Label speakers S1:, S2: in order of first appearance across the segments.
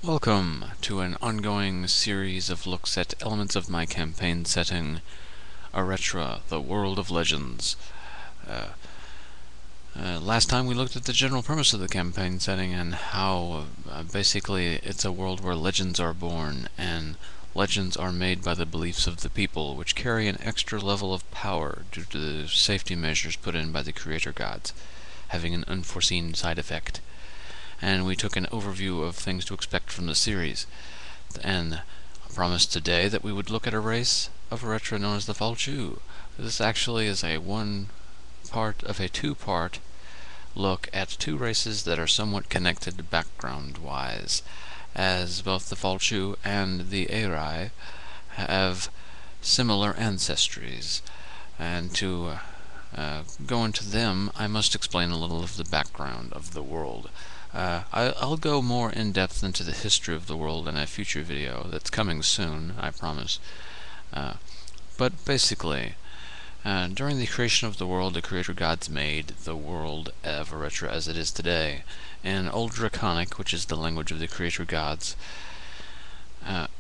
S1: Welcome to an ongoing series of looks at elements of my campaign setting, Aretra, the World of Legends. Last time we looked at the general premise of the campaign setting and how basically it's a world where legends are born, and legends are made by the beliefs of the people, which carry an extra level of power due to the safety measures put in by the creator gods, having an unforeseen side effect. And we took an overview of things to expect from the series. And I promised today that we would look at a race of Aretra known as the Faolchu. This actually is a one-part of a two-part look at two races that are somewhat connected background-wise, as both the Faolchu and the Aretra have similar ancestries. And to go into them, I must explain a little of the background of the world. I'll go more in depth into the history of the world in a future video that's coming soon, I promise. But basically, during the creation of the world, the creator gods made the world of Aretra as it is today. In Old Draconic, which is the language of the creator gods,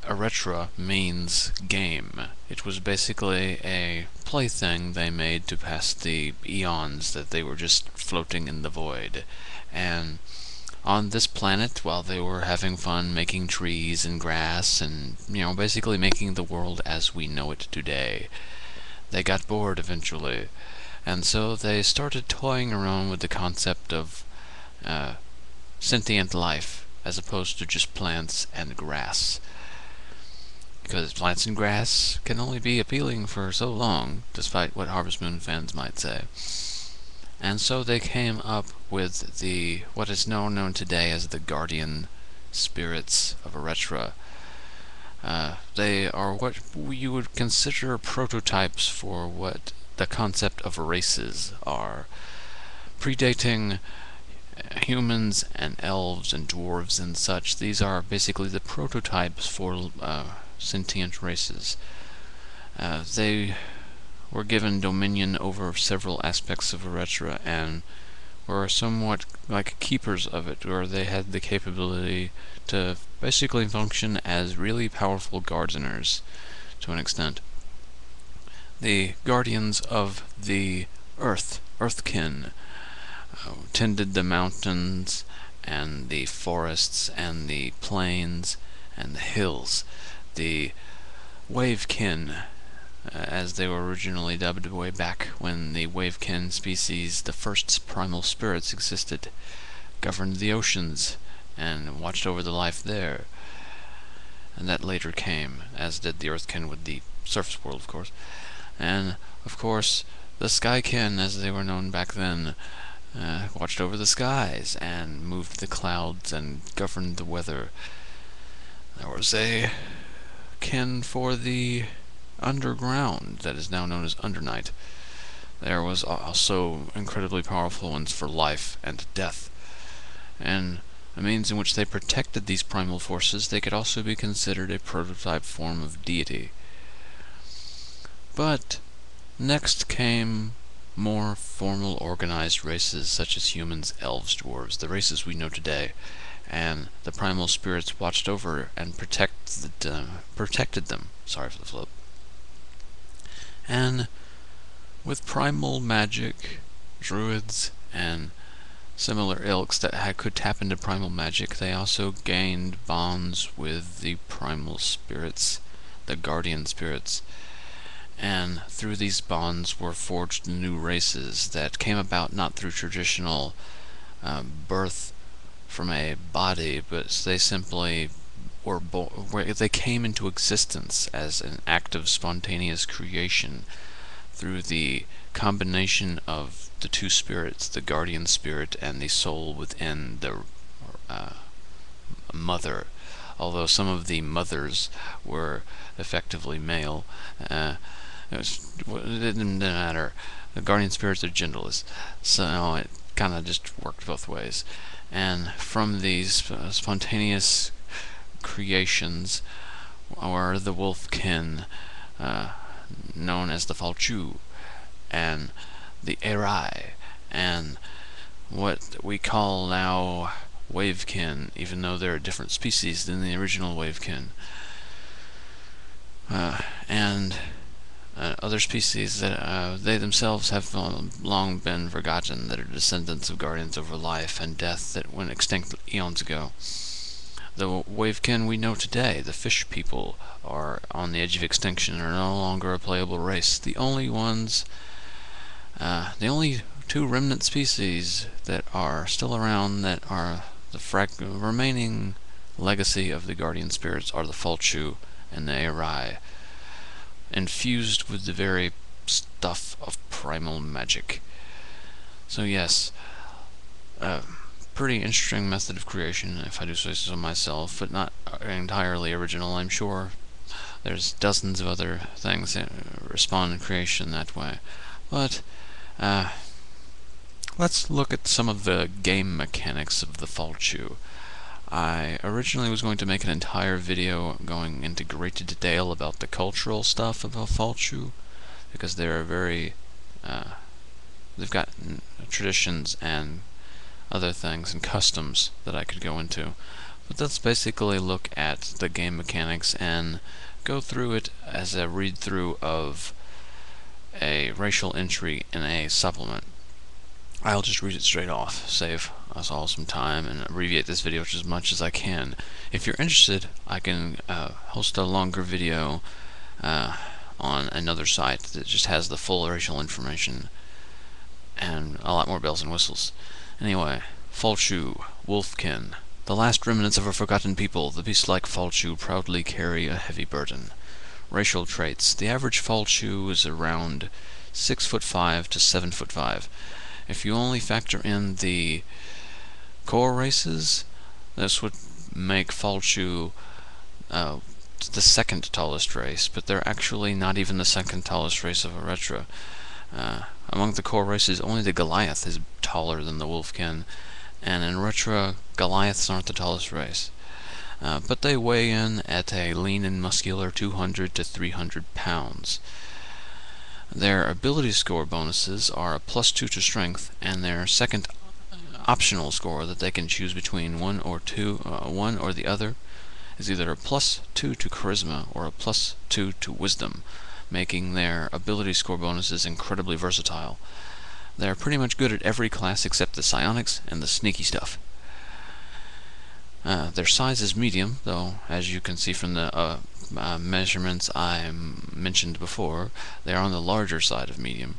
S1: Aretra means game. It was basically a plaything they made to pass the eons that they were just floating in the void. And on this planet, while they were having fun making trees and grass and, basically making the world as we know it today, they got bored eventually. And so they started toying around with the concept of sentient life as opposed to just plants and grass. Because plants and grass can only be appealing for so long, despite what Harvest Moon fans might say. And so they came up with what is now known today as the guardian spirits of Aretra. They are what you would consider prototypes for what the concept of races are, predating humans and elves and dwarves and such. These are basically the prototypes for sentient races. They were given dominion over several aspects of Aretra and were somewhat like keepers of it, where they had the capability to basically function as really powerful gardeners to an extent. The guardians of the Earthkin, tended the mountains and the forests and the plains and the hills. The Wavekin, as they were originally dubbed way back when the Wavekin species, the first primal spirits, existed, governed the oceans and watched over the life there. And that later came, as did the Earthkin with the surface world, of course. And, of course, the Skykin, as they were known back then, watched over the skies and moved the clouds and governed the weather. There was a kin for the underground that is now known as Undernight. There was also incredibly powerful ones for life and death, and the means in which they protected these primal forces, they could also be considered a prototype form of deity. But next came more formal organized races such as humans, elves, dwarves, the races we know today, and the primal spirits watched over and protected them. Sorry for the flip. And with primal magic, druids, and similar ilks that could tap into primal magic, they also gained bonds with the primal spirits, the guardian spirits. And through these bonds were forged new races that came about not through traditional birth from a body, but they simply they came into existence as an act of spontaneous creation through the combination of the two spirits, the guardian spirit and the soul within the mother. Although some of the mothers were effectively male, it didn't matter. The guardian spirits are genderless, so it kind of just worked both ways. And from these spontaneous creations were the Wolfkin, known as the Faolchu, and the Aretra, and what we call now Wavekin, even though they're a different species than the original Wavekin. And other species that they themselves have long been forgotten, that are descendants of guardians over life and death that went extinct eons ago. The Wavekin we know today, the fish people, are on the edge of extinction and are no longer a playable race. The only two remnant species that are still around that are the remaining legacy of the guardian spirits are the Faolchu and the Aretra, infused with the very stuff of primal magic. So yes, pretty interesting method of creation, if I do say so myself, but not entirely original. I'm sure there's dozens of other things that respond to creation that way. But let's look at some of the game mechanics of the Faolchu. I originally was going to make an entire video going into great detail about the cultural stuff of a Faolchu, because they're very, they've got traditions and other things and customs that I could go into. But let's basically look at the game mechanics and go through it as a read-through of a racial entry in a supplement. I'll just read it straight off, save us all some time, and abbreviate this video as much as I can. If you're interested, I can host a longer video on another site that just has the full racial information and a lot more bells and whistles. Anyway, Faolchu, Wolfkin. The last remnants of a forgotten people, the beast-like Faolchu proudly carry a heavy burden. Racial traits. The average Faolchu is around 6'5" to 7'5". If you only factor in the core races, this would make Faolchu the second tallest race, but they're actually not even the second tallest race of Aretra. Among the core races, only the Goliath is taller than the Wolfkin, and in Aretra, Goliaths aren't the tallest race. But they weigh in at a lean and muscular 200 to 300 pounds. Their ability score bonuses are a +2 to strength, and their second optional score that they can choose between one or the other is either a +2 to charisma or a +2 to wisdom, making their ability score bonuses incredibly versatile. They're pretty much good at every class except the psionics and the sneaky stuff. Their size is medium, though, as you can see from the measurements I mentioned before, they are on the larger side of medium.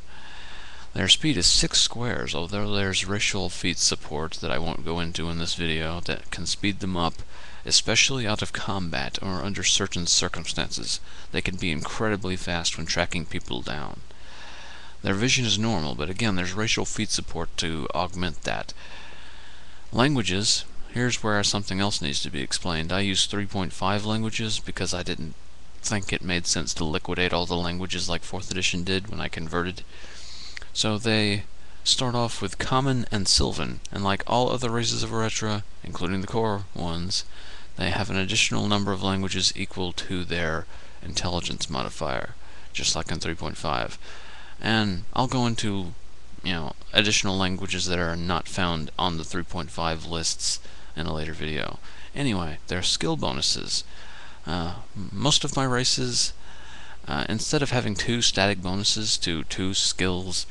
S1: Their speed is 6 squares, although there's racial feat support that I won't go into in this video that can speed them up, especially out of combat or under certain circumstances. They can be incredibly fast when tracking people down. Their vision is normal, but again, there's racial feat support to augment that. Languages. Here's where something else needs to be explained. I used 3.5 languages because I didn't think it made sense to liquidate all the languages like 4th edition did when I converted. So they start off with Common and Sylvan, and like all other races of Aretra, including the core ones, they have an additional number of languages equal to their intelligence modifier, just like in 3.5. And I'll go into, additional languages that are not found on the 3.5 lists in a later video. Anyway, their skill bonuses. Most of my races, instead of having 2 static bonuses to 2 skills,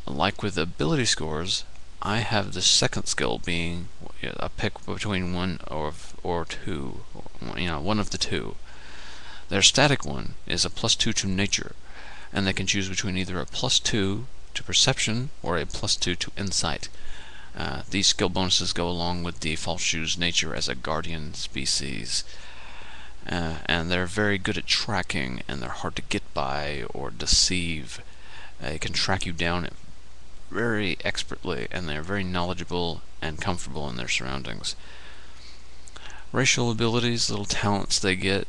S1: like with ability scores, I have the second skill being a pick between 1 or 2, one of the 2. Their static one is a +2 to nature, and they can choose between either a +2 to perception or a +2 to insight. These skill bonuses go along with the Faolchu's nature as a guardian species, and they're very good at tracking, and they're hard to get by or deceive. They can track you down very expertly, and they're very knowledgeable and comfortable in their surroundings. Racial abilities, little talents they get,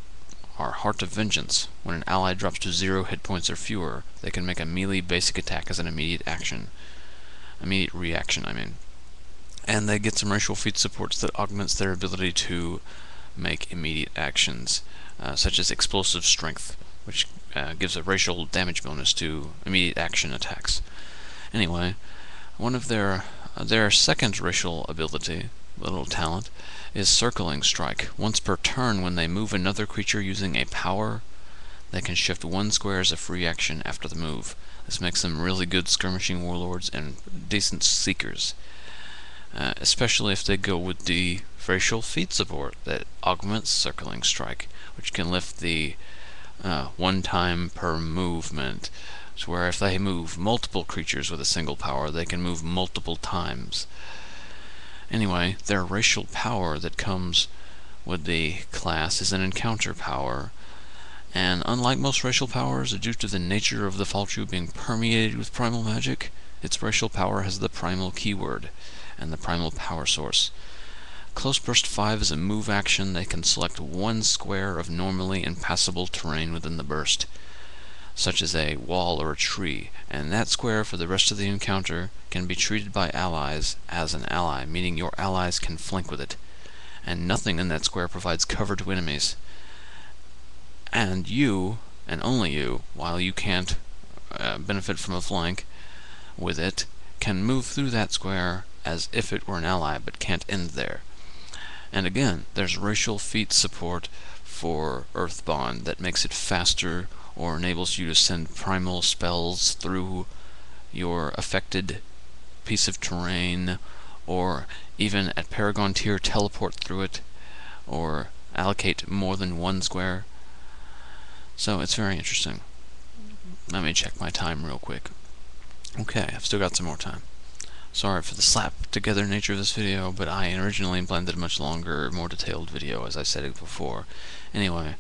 S1: are Heart of Vengeance. When an ally drops to 0 hit points or fewer, they can make a melee basic attack as an immediate reaction, I mean. And they get some racial feat supports that augments their ability to make immediate actions, such as Explosive Strength, which gives a racial damage bonus to immediate action attacks. Anyway, one of their second racial ability little talent, is Circling Strike. Once per turn, when they move another creature using a power, they can shift 1 square as a free action after the move. This makes them really good skirmishing warlords and decent seekers, especially if they go with the facial feat support that augments Circling Strike, which can lift the 1 time per movement, to where if they move multiple creatures with a single power, they can move multiple times. Anyway, their racial power that comes with the class is an encounter power, and unlike most racial powers, due to the nature of the Faolchu being permeated with primal magic, its racial power has the primal keyword and the primal power source. Close Burst 5 is a move action. They can select 1 square of normally impassable terrain within the burst, such as a wall or a tree, and that square for the rest of the encounter can be treated by allies as an ally, meaning your allies can flank with it, and nothing in that square provides cover to enemies. And you, and only you, while you can't benefit from a flank with it, can move through that square as if it were an ally, but can't end there. And again, there's racial feat support for Earthbond that makes it faster or enables you to send primal spells through your affected piece of terrain, or even at Paragon tier teleport through it, or allocate more than 1 square. So it's very interesting. Let me check my time real quick. Okay, I've still got some more time. Sorry for the slap-together nature of this video, but I originally planned a much longer, more detailed video, as I said it before. Anyway,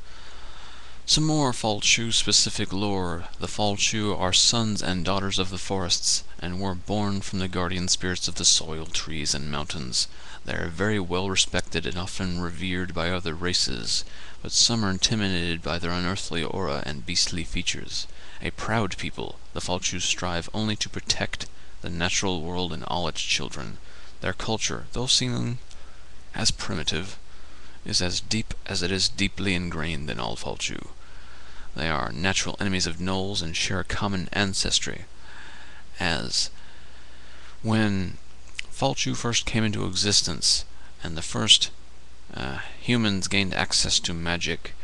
S1: some more Faolchu-specific lore. The Faolchu are sons and daughters of the forests, and were born from the guardian spirits of the soil, trees, and mountains. They are very well respected and often revered by other races, but some are intimidated by their unearthly aura and beastly features. A proud people, the Faolchu strive only to protect the natural world and all its children. Their culture, though seen as primitive, is as deep as it is deeply ingrained in all Faolchu. They are natural enemies of gnolls and share a common ancestry, as when Faolchu first came into existence and the first humans gained access to magic,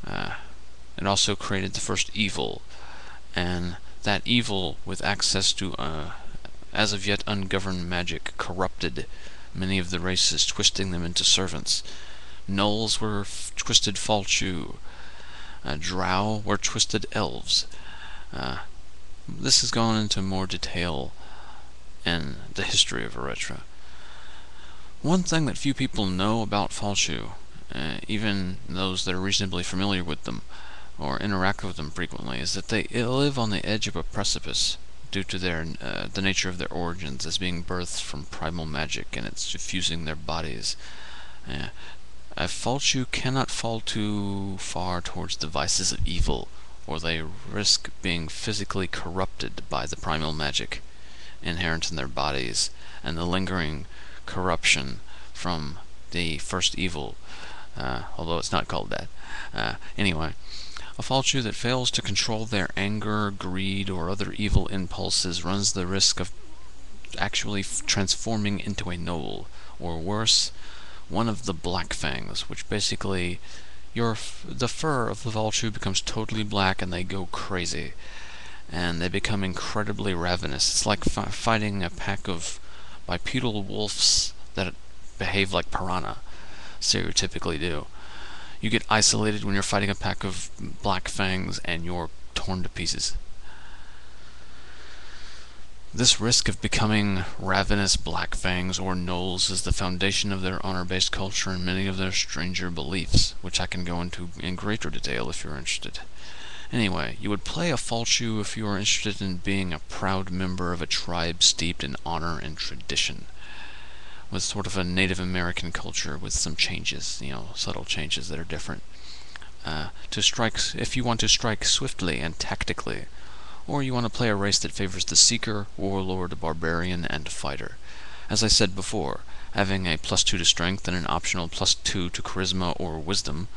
S1: it also created the first evil, and that evil, with access to as of yet ungoverned magic, corrupted many of the races, twisting them into servants. Gnolls were twisted Faolchu, drow were twisted elves. This has gone into more detail in the history of Aretra. One thing that few people know about Faolchu, even those that are reasonably familiar with them or interact with them frequently, is that they live on the edge of a precipice due to their the nature of their origins as being birthed from primal magic, and it's diffusing their bodies. A Faolchu cannot fall too far towards the vices of evil, or they risk being physically corrupted by the primal magic inherent in their bodies, and the lingering corruption from the first evil, although it's not called that. Anyway, a Faolchu that fails to control their anger, greed, or other evil impulses runs the risk of actually transforming into a gnoll, or worse, one of the Black Fangs, which basically the fur of the Faolchu becomes totally black and they go crazy, and they become incredibly ravenous. It's like fighting a pack of bipedal wolves that behave like piranha stereotypically do. You get isolated when you're fighting a pack of Black Fangs and you're torn to pieces. This risk of becoming ravenous Black Fangs or gnolls is the foundation of their honor-based culture and many of their stranger beliefs, which I can go into in greater detail if you're interested. Anyway, you would play a Faolchu if you are interested in being a proud member of a tribe steeped in honor and tradition, with sort of a Native American culture with some changes, subtle changes that are different. To strike, if you want to strike swiftly and tactically, or you want to play a race that favors the Seeker, Warlord, Barbarian, and Fighter. As I said before, having a +2 to Strength and an optional +2 to Charisma or Wisdom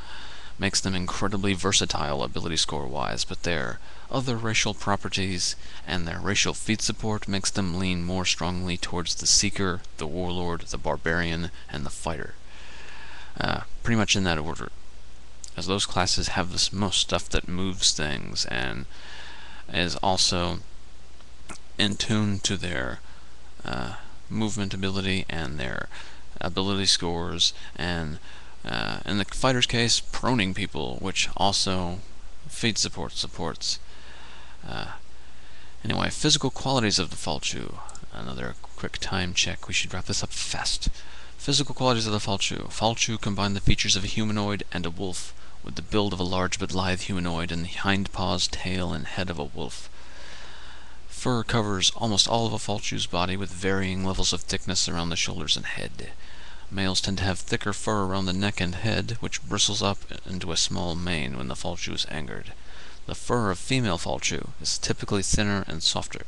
S1: makes them incredibly versatile ability score-wise, but their other racial properties and their racial feat support makes them lean more strongly towards the Seeker, the Warlord, the Barbarian, and the Fighter. Pretty much in that order, as those classes have this most stuff that moves things and is also in tune to their movement ability and their ability scores, and in the fighter's case, proning people, which also feat supports. Anyway, physical qualities of the Faolchu. Another quick time check. We should wrap this up fast. Physical qualities of the Faolchu. Faolchu combine the features of a humanoid and a wolf, with the build of a large but lithe humanoid and the hind paws, tail, and head of a wolf. Fur covers almost all of a Faolchu's body, with varying levels of thickness around the shoulders and head. Males tend to have thicker fur around the neck and head, which bristles up into a small mane when the Faolchu is angered. The fur of female Faolchu is typically thinner and softer.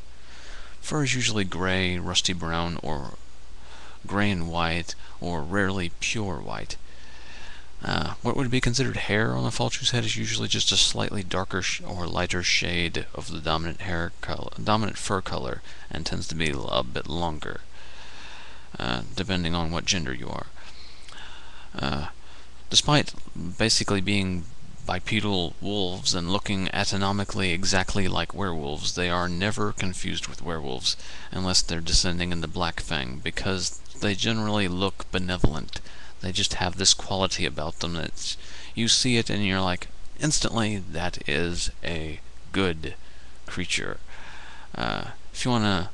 S1: Fur is usually gray, rusty brown, or gray and white, or rarely pure white. What would be considered hair on a Faolchu's head is usually just a slightly darker or lighter shade of the dominant fur color, and tends to be a bit longer, depending on what gender you are. Despite basically being bipedal wolves and looking anatomically exactly like werewolves, they are never confused with werewolves unless they're descending into Black Fang, because they generally look benevolent. They just have this quality about them that you see it and you're like, instantly, that is a good creature. If you want an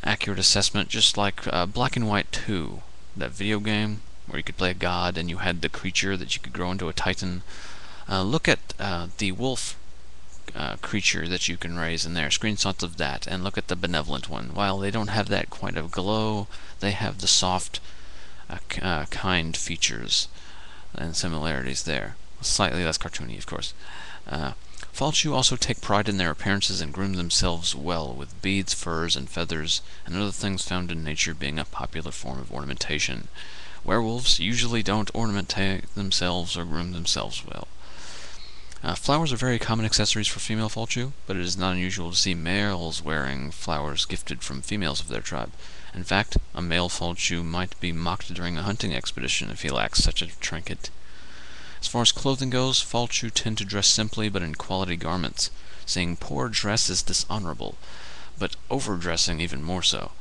S1: accurate assessment, just like Black and White 2, that video game where you could play a god and you had the creature that you could grow into a titan, look at the wolf creature that you can raise in there, screenshots of that, and look at the benevolent one. While they don't have that quite of glow, they have the soft, kind features and similarities there. Slightly less cartoony, of course. Faolchu also take pride in their appearances and groom themselves well, with beads, furs, and feathers, and other things found in nature being a popular form of ornamentation. Werewolves usually don't ornamentate themselves or groom themselves well. Flowers are very common accessories for female Faolchu, but it is not unusual to see males wearing flowers gifted from females of their tribe. In fact, a male Faolchu might be mocked during a hunting expedition if he lacks such a trinket. As far as clothing goes, Faolchu tend to dress simply but in quality garments, seeing poor dress as dishonorable, but overdressing even more so.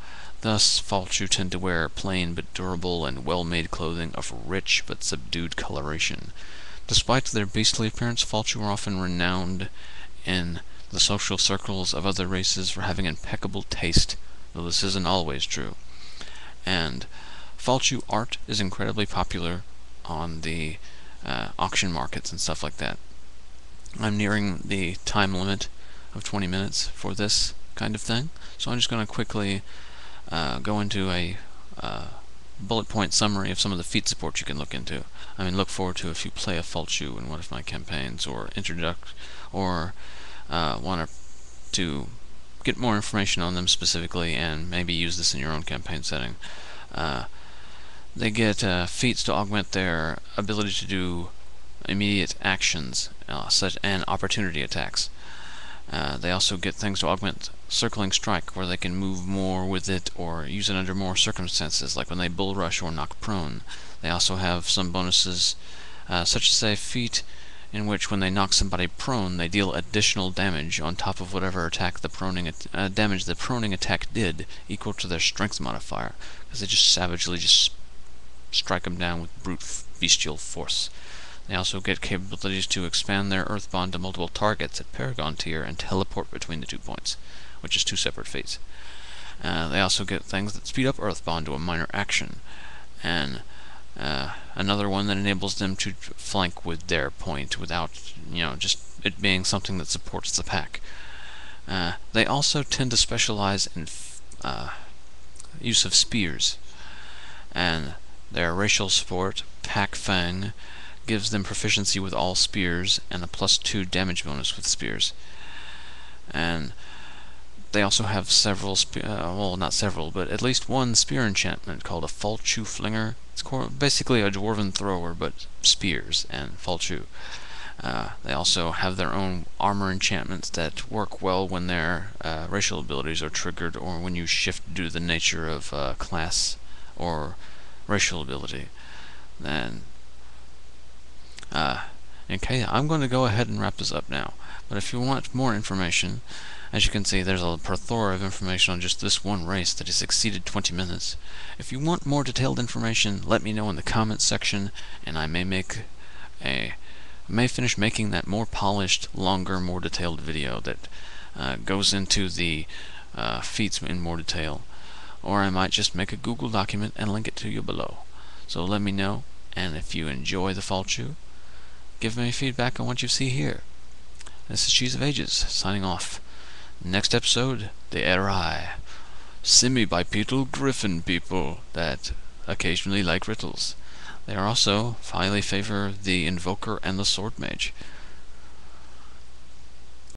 S1: Thus, Faolchu tend to wear plain but durable and well-made clothing of rich but subdued coloration. Despite their beastly appearance, Faolchu are often renowned in the social circles of other races for having impeccable taste, though this isn't always true. And Faolchu art is incredibly popular on the auction markets and stuff like that. I'm nearing the time limit of 20 minutes for this kind of thing, so I'm just going to quickly go into a bullet point summary of some of the feat support you can look into. I mean, look forward to if you play a Faolchu in one of my campaigns, or want to get more information on them specifically and maybe use this in your own campaign setting. They get feats to augment their ability to do immediate actions and opportunity attacks. They also get things to augment Circling Strike, where they can move more with it or use it under more circumstances, like when they bull rush or knock prone. They also have some bonuses, such as a feat in which when they knock somebody prone, they deal additional damage on top of whatever damage the proning attack did, equal to their strength modifier, because they just savagely strike them down with brute bestial force. They also get capabilities to expand their Earth Bond to multiple targets at Paragon tier and teleport between the 2 points, which is 2 separate feats. They also get things that speed up Earth Bond to a minor action, and another one that enables them to flank with their point without, just it being something that supports the pack. They also tend to specialize in use of spears, and their racial support, Pack Fang, gives them proficiency with all spears and a +2 damage bonus with spears. And They also have several, well, not several, but at least one spear enchantment called a Faolchu Flinger. It's basically a dwarven thrower, but spears and Faolchu. They also have their own armor enchantments that work well when their racial abilities are triggered, or when you shift due to the nature of class or racial ability. Then, okay, I'm going to go ahead and wrap this up now. But if you want more information, as you can see, there's a plethora of information on just this one race that has exceeded 20 minutes. If you want more detailed information, let me know in the comments section, and I may finish making that more polished, longer, more detailed video that goes into the feats in more detail. Or I might just make a Google document and link it to you below. So let me know, and if you enjoy the Faolchu, give me feedback on what you see here. This is Cheese of Ages, signing off. Next episode, the Eri, semi-bipedal griffin people that occasionally like riddles. They are also highly favor the Invoker and the Sword Mage.